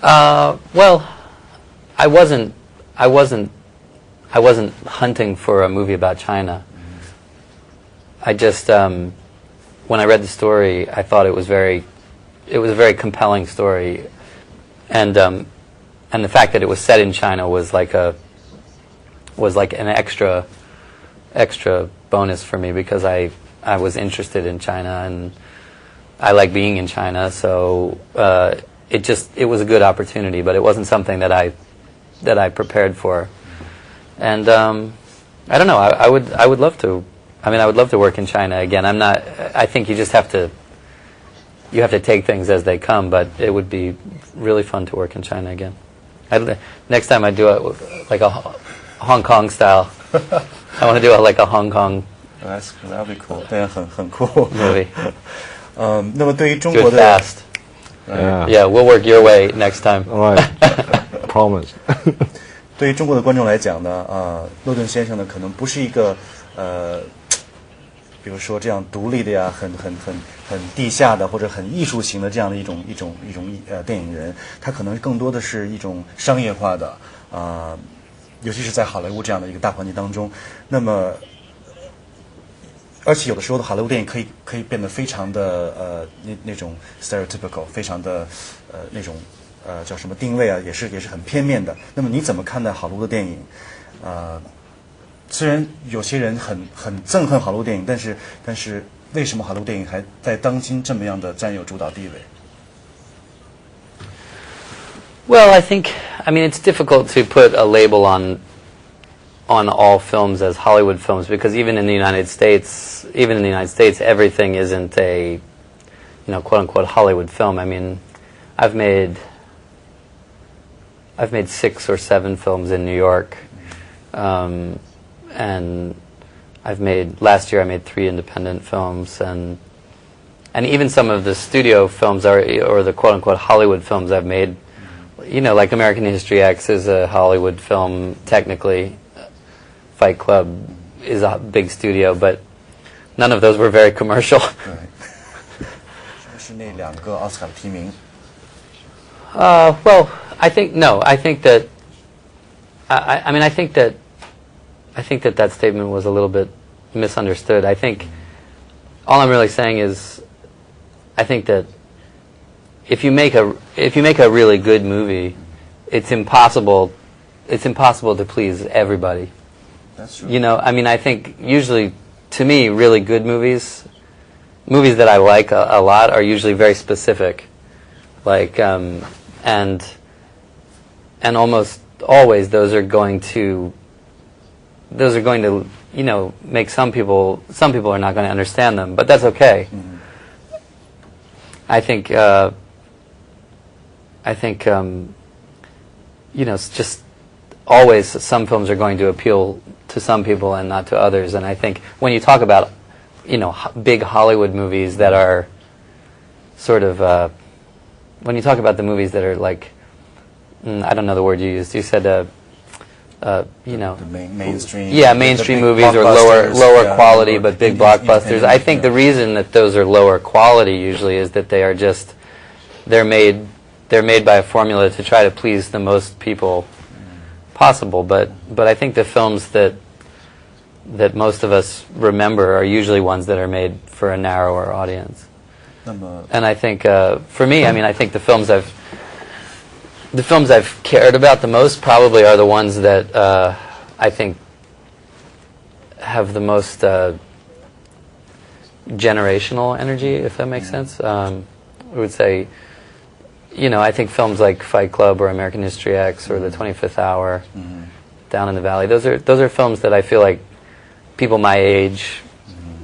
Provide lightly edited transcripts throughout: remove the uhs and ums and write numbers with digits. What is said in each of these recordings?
Well, I wasn't. I wasn't. I wasn't hunting for a movie about China. I just, when I read the story, I thought it was a very compelling story, and the fact that it was set in China was like an extra bonus for me, because I was interested in China and I like being in China, so it was a good opportunity, but it wasn't something that I prepared for. And I don't know. I would love to. I mean, I would love to work in China again. I think you just have to. You have to take things as they come. But it would be really fun to work in China again. Next time I do it like a Hong Kong style. I want to do it like a Hong Kong. That'll be cool. 对，很cool movie. 那么对于中 Do 国 it 的 fast. Yeah, we'll work your way next time. All right, promise. 对于中国的观众来讲呢，诺顿先生呢，可能不是一个比如说这样独立的呀，很地下的或者很艺术型的这样的一种电影人，他可能更多的是一种商业化的尤其是在好莱坞这样的一个大环境当中，那么而且有的时候的好莱坞电影可以变得非常的那种 stereotypical， 非常的那种叫什么定位啊，也是很片面的。那么你怎么看待好莱坞的电影？虽然有些人很憎恨好莱坞电影，但是为什么好莱坞电影还在当今这么样的占有主导地位？ Well, I mean, it's difficult to put a label on all films as Hollywood films, because even in the United States, everything isn't a, quote unquote Hollywood film. I mean, I've made 6 or 7 films in New York, and last year I made 3 independent films, and even some of the studio films or the quote unquote Hollywood films I've made, like American History X is a Hollywood film technically. Fight Club is a big studio, but none of those were very commercial. 是那2个奥斯卡的提名。Well, I think that that statement was a little bit misunderstood. I think all I'm really saying is, I think that if you make a really good movie, it's impossible to please everybody. That's true. I mean, I think usually, to me, really good movies that I like a lot are usually very specific, like and almost always those are going to make some people are not going to understand them, but that's okay. Mm-hmm. I think it's just always some films are going to appeal to some people and not to others, and I think when you talk about big Hollywood movies that are sort of when you talk about the movies that are like I don't know the word you used. You said the mainstream. Yeah, mainstream movies or lower quality but big blockbusters. I think the reason that those are lower quality usually is that they're made by a formula to try to please the most people possible. But I think the films that most of us remember are usually ones that are made for a narrower audience. And I think for me, I mean, I think the films I've cared about the most probably are the ones that I think have the most generational energy, if that makes sense. I would say, I think films like Fight Club or American History X or The 25th Hour, Down in the Valley, those are films that I feel like people my age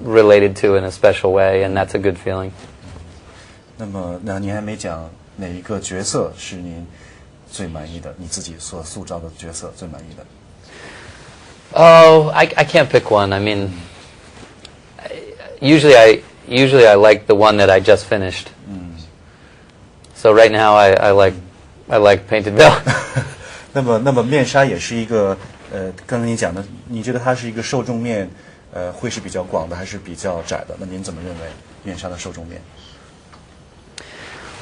related to in a special way, and that's a good feeling. 那您还没讲哪一个角色是您最满意的，你自己所塑造的角色最满意的？ Oh, I can't pick one. I mean, usually I like the one that I just finished. So right now I like Painted Veil. 那么面纱也是一个刚才你讲的，你觉得它是一个受众面会是比较广的还是比较窄的？那您怎么认为面纱的受众面？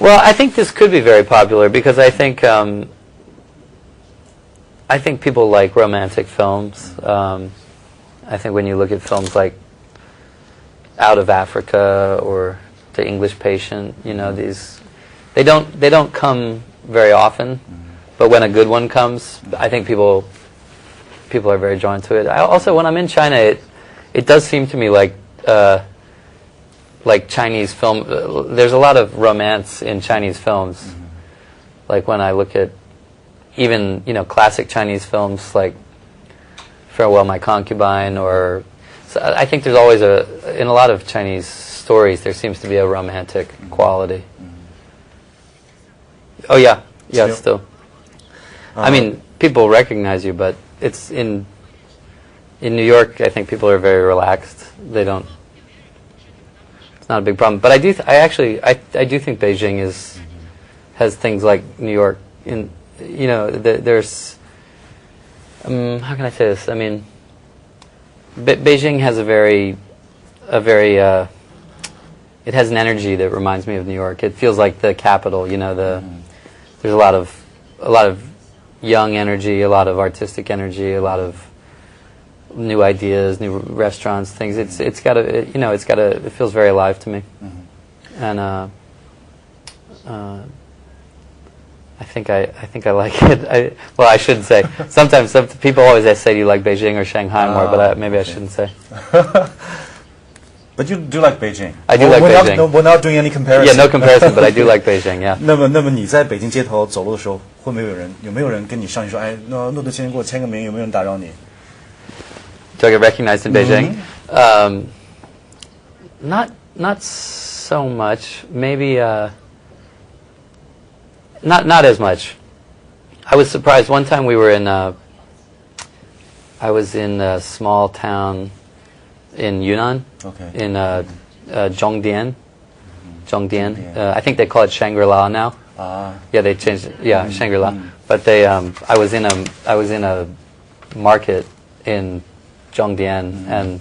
Well, I think this could be very popular because I think people like romantic films. I think when you look at films like Out of Africa or The English Patient, you know, they don't come very often, but when a good one comes, I think people are very drawn to it. Also, when I'm in China, it does seem to me like Chinese film. There's a lot of romance in Chinese films. Like when I look at even classic Chinese films like Farewell My Concubine, or so I think there's always in a lot of Chinese stories there seems to be a romantic quality. Oh yeah, still. I mean, people recognize you, but it's in New York. I think people are very relaxed. They don't. It's not a big problem. But I do think Beijing has things like New York. There's. How can I say this? I mean, Beijing has it has an energy that reminds me of New York. It feels like the capital. There's a lot of young energy, a lot of artistic energy, a lot of new ideas, new restaurants, things. It feels very alive to me, and I think I like it. I shouldn't say. Sometimes some people always say, "Do you like Beijing or Shanghai more?" But maybe I shouldn't say. But you do like Beijing. I do like Beijing. We're not doing any comparison. Yeah, no comparison. But I do like Beijing. Yeah. 那么你在北京街头走路的时候，有没有人跟你上去说，哎，诺顿先生给我签个名，有没有人打扰你 Do I get recognized in Beijing? Not so much. Maybe not as much. I was surprised one time we were I was in a small town in Yunnan. Okay. In Zhongdian. I think they call it Shangri-La now. Yeah, they changed it. Yeah, Shangri-La. But I was in a market in Zhongdian, and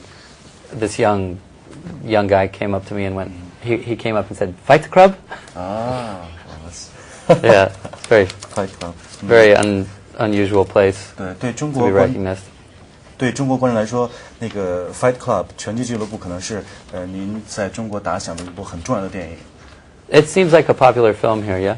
this young guy came up to me and went. He came up and said, "Fight Club." Yeah, it's very unusual place to be recognized. 对中国观众来说，那个 Fight Club 拳击俱乐部可能是您在中国打响的一部很重要的电影。It seems like a popular film here, yeah.